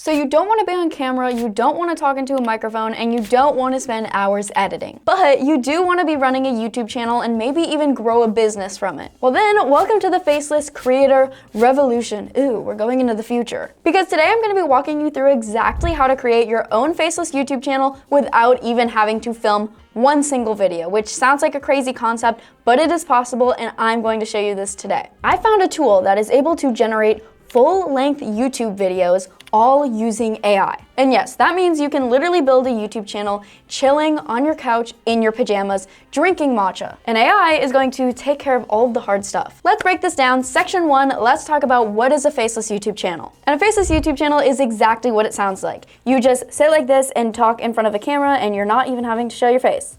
So you don't want to be on camera, you don't want to talk into a microphone, and you don't want to spend hours editing. But you do want to be running a YouTube channel and maybe even grow a business from it. Well then, welcome to the Faceless Creator Revolution. Ooh, we're going into the future. Because today I'm going to be walking you through exactly how to create your own faceless YouTube channel without even having to film one single video, which sounds like a crazy concept, but it is possible, and I'm going to show you this today. I found a tool that is able to generate full-length YouTube videos all using AI. And yes, that means you can literally build a YouTube channel chilling on your couch in your pajamas, drinking matcha. And AI is going to take care of all of the hard stuff. Let's break this down. Section 1, let's talk about what is a faceless YouTube channel. And a faceless YouTube channel is exactly what it sounds like. You just sit like this and talk in front of a camera, and you're not even having to show your face.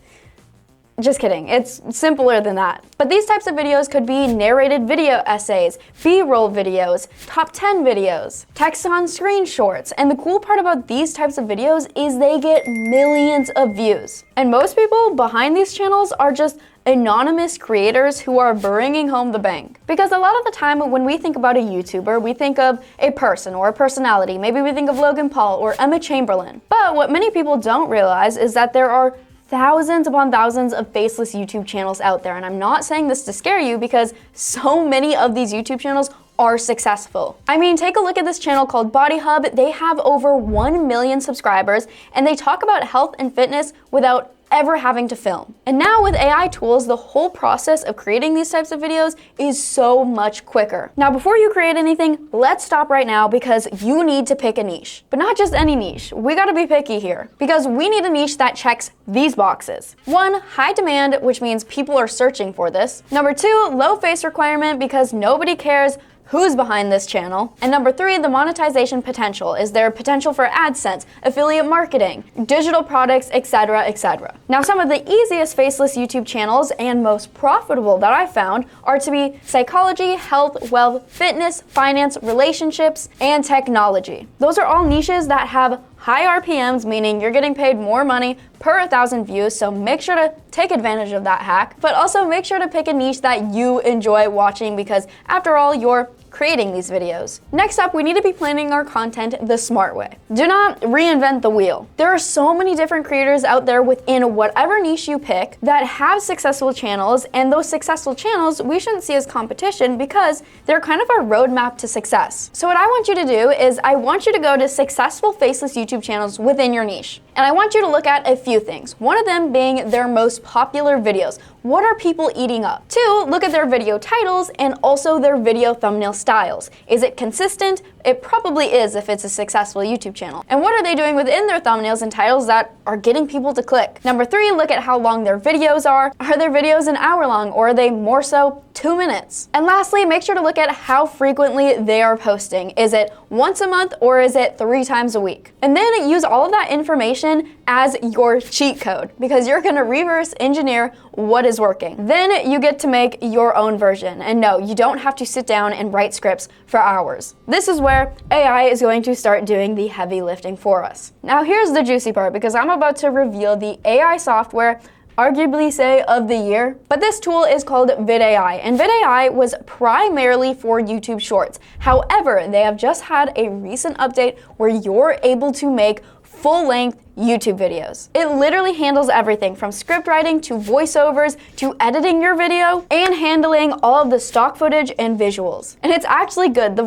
Just kidding, it's simpler than that. But these types of videos could be narrated video essays, B-roll videos, top 10 videos, text on screen shorts, and the cool part about these types of videos is they get millions of views. And most people behind these channels are just anonymous creators who are bringing home the bank. Because a lot of the time when we think about a YouTuber, we think of a person or a personality. Maybe we think of Logan Paul or Emma Chamberlain. But what many people don't realize is that there are thousands upon thousands of faceless YouTube channels out there. And I'm not saying this to scare you because so many of these YouTube channels are successful. I mean, take a look at this channel called Body Hub. They have over 1 million subscribers, and they talk about health and fitness without ever having to film. And now with AI tools, the whole process of creating these types of videos is so much quicker. Now, before you create anything, let's stop right now because you need to pick a niche. But not just any niche. We gotta be picky here because we need a niche that checks these boxes. 1, high demand, which means people are searching for this. Number 2, low face requirement because nobody cares who's behind this channel. And number 3, the monetization potential. Is there potential for AdSense, affiliate marketing, digital products, etc., etc. Now, some of the easiest faceless YouTube channels and most profitable that I found are to be psychology, health, wealth, fitness, finance, relationships, and technology. Those are all niches that have high RPMs, meaning you're getting paid more money per 1,000 views, so make sure to take advantage of that hack, but also make sure to pick a niche that you enjoy watching because after all, you're creating these videos. Next up, we need to be planning our content the smart way. Do not reinvent the wheel. There are so many different creators out there within whatever niche you pick that have successful channels, and those successful channels we shouldn't see as competition because they're kind of our roadmap to success. So what I want you to do is I want you to go to successful faceless YouTube channels within your niche. And I want you to look at a few things. One of them being their most popular videos. What are people eating up? 2, look at their video titles and also their video thumbnail styles. Is it consistent? It probably is if it's a successful YouTube channel. And what are they doing within their thumbnails and titles that are getting people to click? Number 3, look at how long their videos are. Are their videos an hour long or are they more so 2 minutes? And lastly, make sure to look at how frequently they are posting. Is it once a month or is it 3 times a week? And then use all of that information as your cheat code because you're gonna reverse engineer what is working. Then you get to make your own version. And no, you don't have to sit down and write scripts for hours. This is where AI is going to start doing the heavy lifting for us. Now here's the juicy part because I'm about to reveal the AI software, arguably say of the year, but this tool is called VidAI, and VidAI was primarily for YouTube Shorts. However, they have just had a recent update where you're able to make full-length YouTube videos. It literally handles everything from script writing to voiceovers to editing your video and handling all of the stock footage and visuals. And it's actually good. The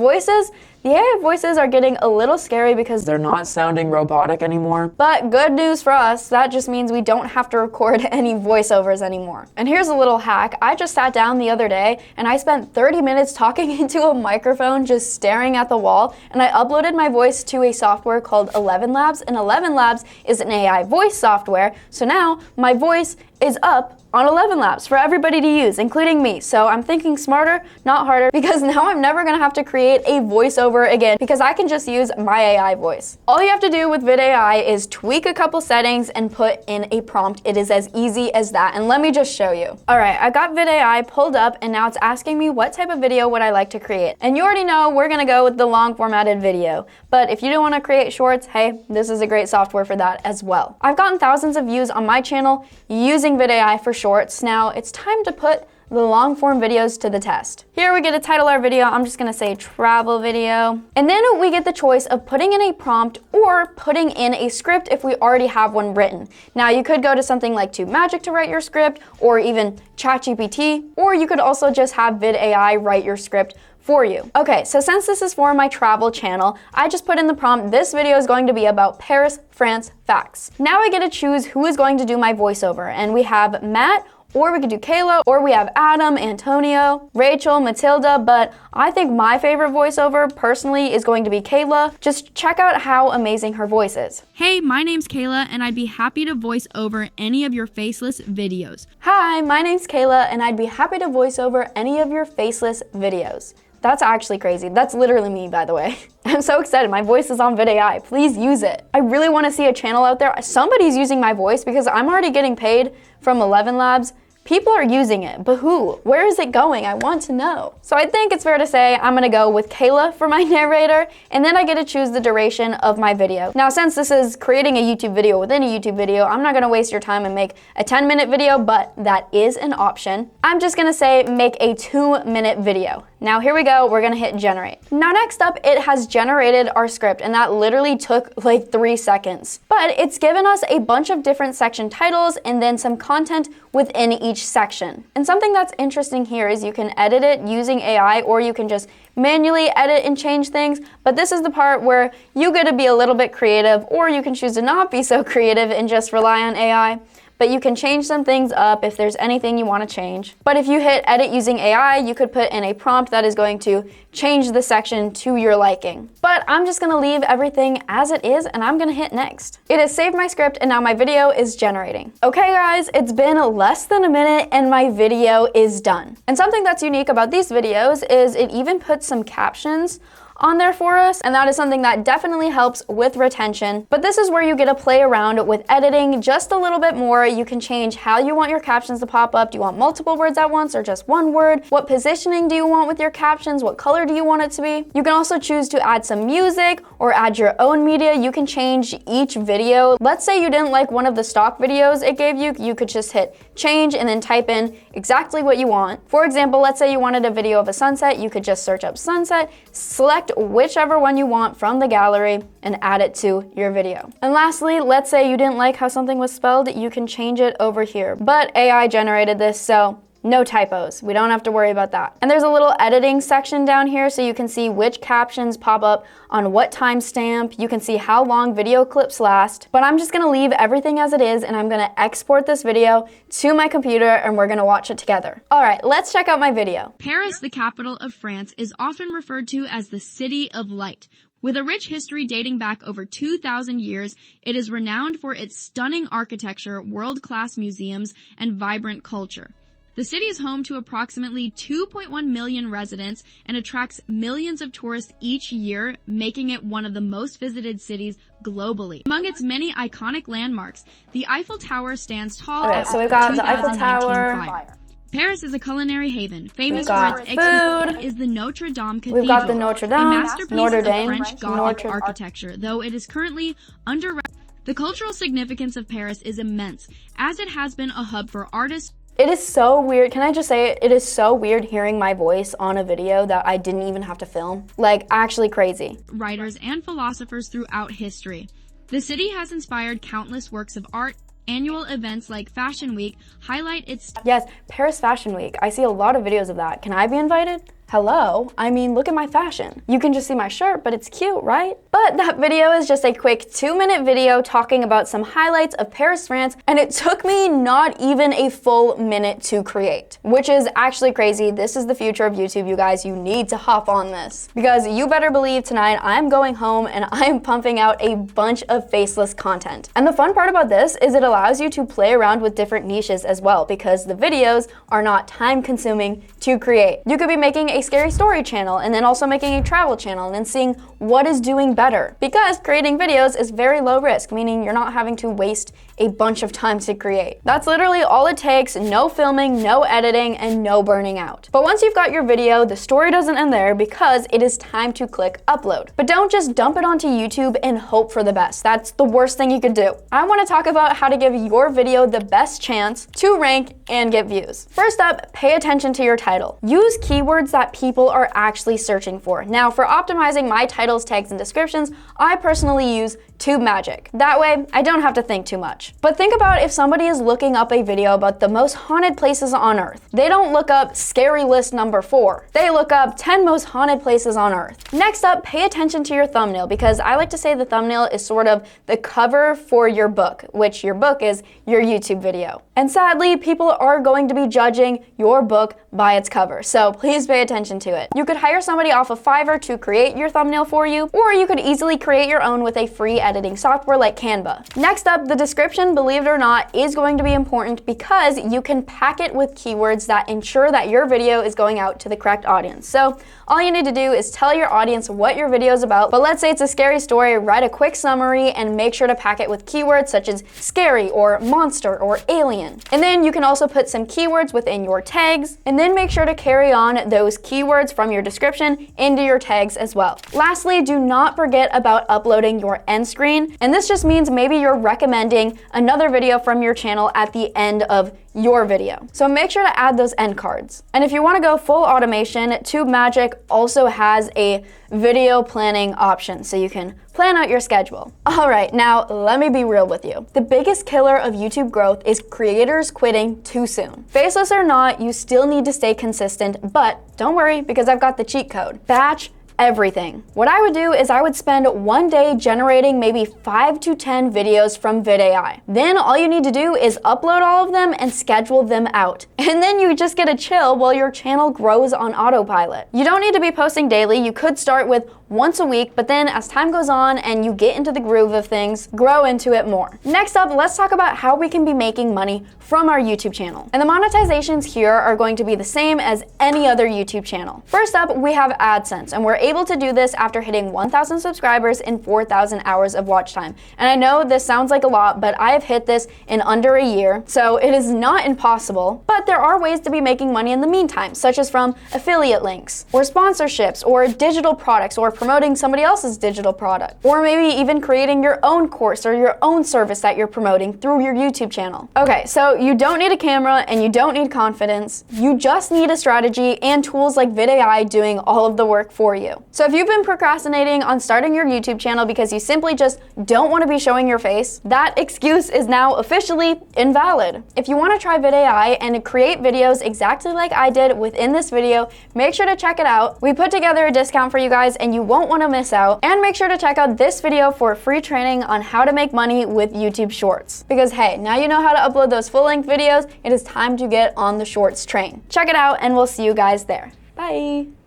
AI voices are getting a little scary because they're not sounding robotic anymore. But good news for us, that just means we don't have to record any voiceovers anymore. And here's a little hack. I just sat down the other day and I spent 30 minutes talking into a microphone just staring at the wall, and I uploaded my voice to a software called 11 Labs, and 11 Labs is an AI voice software. So now my voice is up on 11 Labs for everybody to use, including me. So I'm thinking smarter, not harder, because now I'm never gonna have to create a voiceover again because I can just use my AI voice. All you have to do with VidAI is tweak a couple settings and put in a prompt. It is as easy as that, and let me just show you. All right, I got VidAI pulled up, and now it's asking me what type of video would I like to create. And you already know we're gonna go with the long formatted video. But if you don't wanna create shorts, hey, this is a great software for that as well. I've gotten thousands of views on my channel using VidAI for shorts. Now it's time to put the long form videos to the test. Here we get to title our video. I'm just gonna say travel video. And then we get the choice of putting in a prompt or putting in a script if we already have one written. Now you could go to something like TubeMagic to write your script, or even ChatGPT, or you could also just have VidAI write your script for you. Okay, so since this is for my travel channel, I just put in the prompt, this video is going to be about Paris, France facts. Now I get to choose who is going to do my voiceover, and we have Matt, or we could do Kayla, or we have Adam, Antonio, Rachel, Matilda, but I think my favorite voiceover personally is going to be Kayla. Just check out how amazing her voice is. Hey, my name's Kayla, and I'd be happy to voice over any of your Faceless videos. Hi, my name's Kayla, and I'd be happy to voice over any of your Faceless videos. That's actually crazy. That's literally me, by the way. I'm so excited. My voice is on VidAI. Please use it. I really want to see a channel out there. Somebody's using my voice because I'm already getting paid from 11 Labs. People are using it, but who? Where is it going? I want to know. So I think it's fair to say I'm gonna go with Kayla for my narrator, and then I get to choose the duration of my video. Now, since this is creating a YouTube video within a YouTube video, I'm not gonna waste your time and make a 10-minute video, but that is an option. I'm just gonna say make a 2-minute video. Now here we go, we're gonna hit generate. Now next up, it has generated our script, and that literally took like 3 seconds. But it's given us a bunch of different section titles and then some content within each section. And something that's interesting here is you can edit it using AI, or you can just manually edit and change things, but this is the part where you get to be a little bit creative, or you can choose to not be so creative and just rely on AI. But you can change some things up if there's anything you want to change. But if you hit edit using AI, you could put in a prompt that is going to change the section to your liking. But I'm just gonna leave everything as it is, and I'm gonna hit next. It has saved my script, and now my video is generating. Okay guys, it's been less than a minute and my video is done. And something that's unique about these videos is it even puts some captions on there for us, and that is something that definitely helps with retention. But this is where you get to play around with editing just a little bit more. You can change how you want your captions to pop up. Do you want multiple words at once or just one word? What positioning do you want with your captions? What color do you want it to be? You can also choose to add some music or add your own media. You can change each video. Let's say you didn't like one of the stock videos it gave you, you could just hit change and then type in exactly what you want. For example, let's say you wanted a video of a sunset, you could just search up sunset, select whichever one you want from the gallery, and add it to your video. And lastly, let's say you didn't like how something was spelled, you can change it over here. But AI generated this, so no typos. We don't have to worry about that. And there's a little editing section down here so you can see which captions pop up on what timestamp. You can see how long video clips last. But I'm just gonna leave everything as it is, and I'm gonna export this video to my computer, and we're gonna watch it together. All right, let's check out my video. Paris, the capital of France, is often referred to as the City of Light. With a rich history dating back over 2,000 years, it is renowned for its stunning architecture, world-class museums, and vibrant culture. The city is home to approximately 2.1 million residents and attracts millions of tourists each year, making it one of the most visited cities globally. Among its many iconic landmarks, the Eiffel Tower stands tall Okay, at so we've got the 2019 Eiffel Tower. fire. Paris is a culinary haven, famous We've got for its excellent food. is the Notre Dame Cathedral, We've got the Notre Dame, a masterpiece Notre Dame, of French Gothic architecture, though it is currently under. The cultural significance of Paris is immense, as it has been a hub for artists. It is so weird. Can I just say it is so weird hearing my voice on a video that I didn't even have to film. Like, actually crazy. Writers and philosophers throughout history. The city has inspired countless works of art. Annual events like Fashion Week highlight its. Yes, Paris Fashion Week. I see a lot of videos of that. Can I be invited? Hello? I mean, look at my fashion. You can just see my shirt, but it's cute, right? But that video is just a quick 2-minute video talking about some highlights of Paris, France, and it took me not even a full minute to create, which is actually crazy. This is the future of YouTube, you guys. You need to hop on this, because you better believe tonight I'm going home and I'm pumping out a bunch of faceless content. And the fun part about this is it allows you to play around with different niches as well, because the videos are not time consuming to create. You could be making a a scary story channel and then also making a travel channel and then seeing what is doing better. Because creating videos is very low risk, meaning you're not having to waste a bunch of time to create. That's literally all it takes, no filming, no editing, and no burning out. But once you've got your video, the story doesn't end there because it is time to click upload. But don't just dump it onto YouTube and hope for the best. That's the worst thing you could do. I want to talk about how to give your video the best chance to rank and get views. First up, pay attention to your title. Use keywords that people are actually searching for. Now, for optimizing my titles, tags, and descriptions, I personally use Tube Magic. That way, I don't have to think too much. But think about if somebody is looking up a video about the most haunted places on Earth. They don't look up scary list number 4. They look up 10 most haunted places on Earth. Next up, pay attention to your thumbnail, because I like to say the thumbnail is sort of the cover for your book, which your book is your YouTube video. And sadly, people are going to be judging your book by its cover, so please pay attention to it. You could hire somebody off of Fiverr to create your thumbnail for you, or you could easily create your own with a free editing software like Canva. Next up, the description, believe it or not, is going to be important because you can pack it with keywords that ensure that your video is going out to the correct audience. So all you need to do is tell your audience what your video is about, but let's say it's a scary story, write a quick summary and make sure to pack it with keywords such as scary or monster or alien. And then you can also put some keywords within your tags, and then make sure to carry on those keywords from your description into your tags as well. Lastly, do not forget about uploading your end screen, and this just means maybe you're recommending another video from your channel at the end of your video. So make sure to add those end cards. And if you want to go full automation, Tube Magic also has a video planning option, so you can plan out your schedule. All right, now let me be real with you. The biggest killer of YouTube growth is creators quitting too soon. Faceless or not, you still need to stay consistent, but don't worry because I've got the cheat code. Batch everything. What I would do is I would spend one day generating maybe 5 to 10 videos from VidAI. Then all you need to do is upload all of them and schedule them out. And then you just get to chill while your channel grows on autopilot. You don't need to be posting daily. You could start with once a week, but then as time goes on and you get into the groove of things, grow into it more. Next up, let's talk about how we can be making money from our YouTube channel. And the monetizations here are going to be the same as any other YouTube channel. First up, we have AdSense, and we're able to do this after hitting 1,000 subscribers and 4,000 hours of watch time. And I know this sounds like a lot, but I have hit this in under a year, so it is not impossible, but there are ways to be making money in the meantime, such as from affiliate links, or sponsorships, or digital products, or promoting somebody else's digital product, or maybe even creating your own course or your own service that you're promoting through your YouTube channel. Okay, so you don't need a camera and you don't need confidence. You just need a strategy and tools like VidAI doing all of the work for you. So if you've been procrastinating on starting your YouTube channel because you simply just don't want to be showing your face, that excuse is now officially invalid. If you want to try VidAI and create videos exactly like I did within this video, make sure to check it out. We put together a discount for you guys and you won't want to miss out. And make sure to check out this video for free training on how to make money with YouTube Shorts. Because hey, now you know how to upload those full-length videos, it is time to get on the Shorts train. Check it out and we'll see you guys there. Bye!